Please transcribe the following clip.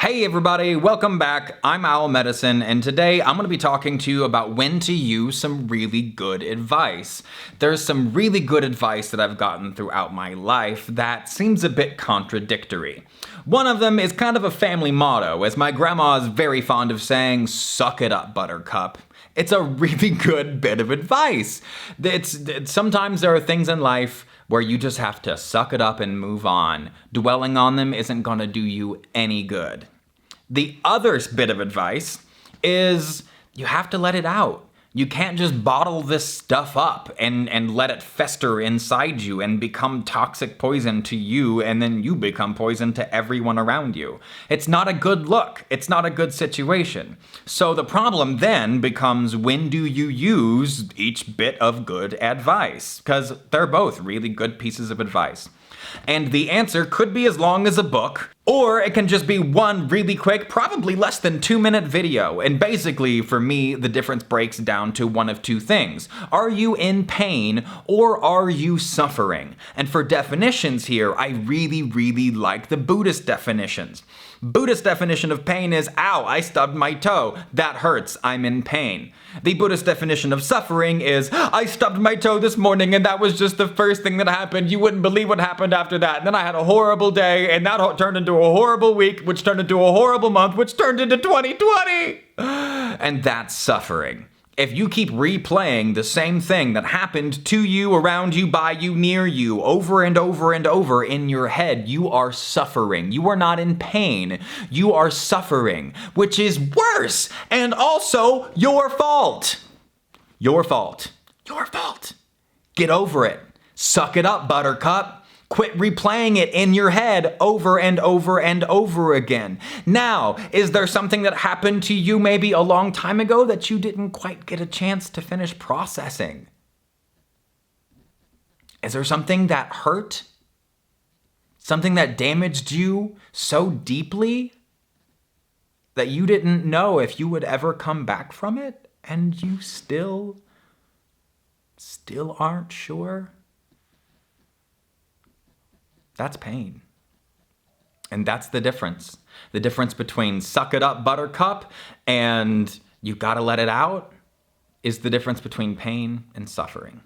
Hey everybody, welcome back. I'm Owl Medicine, and today I'm going to be talking to you about when to use some really good advice. There's some really good advice that I've gotten throughout my life that seems a bit contradictory. One of them is kind of a family motto, as my grandma is very fond of saying, "Suck it up, buttercup." It's a really good bit of advice. Sometimes there are things in life where you just have to suck it up and move on. Dwelling on them isn't gonna do you any good. The other bit of advice is you have to let it out. You can't just bottle this stuff up and let it fester inside you and become toxic poison to you, and then you become poison to everyone around you. It's not a good look. It's not a good situation. So the problem then becomes, when do you use each bit of good advice? Because they're both really good pieces of advice. And the answer could be as long as a book, or it can just be one really quick, probably less than 2-minute video. And basically, for me, the difference breaks down to one of two things. Are you in pain, or are you suffering? And for definitions here, I really like the Buddhist definitions. Buddhist definition of pain is, ow, I stubbed my toe. That hurts, I'm in pain. The Buddhist definition of suffering is, I stubbed my toe this morning and that was just the first thing that happened. You wouldn't believe what happened after that. And then I had a horrible day, and that turned into a horrible week, which turned into a horrible month, which turned into 2020. And that's suffering. If you keep replaying the same thing that happened to you, around you, by you, near you, over and over and over in your head, you are suffering. You are not in pain. You are suffering, which is worse and also your fault. Your fault. Your fault. Get over it. Suck it up, buttercup. Quit replaying it in your head over and over and over again. Now, is there something that happened to you maybe a long time ago that you didn't quite get a chance to finish processing? Is there something that hurt? Something that damaged you so deeply that you didn't know if you would ever come back from it, and you still aren't sure? That's pain. And that's the difference. The difference between suck it up, buttercup, and you gotta let it out is the difference between pain and suffering.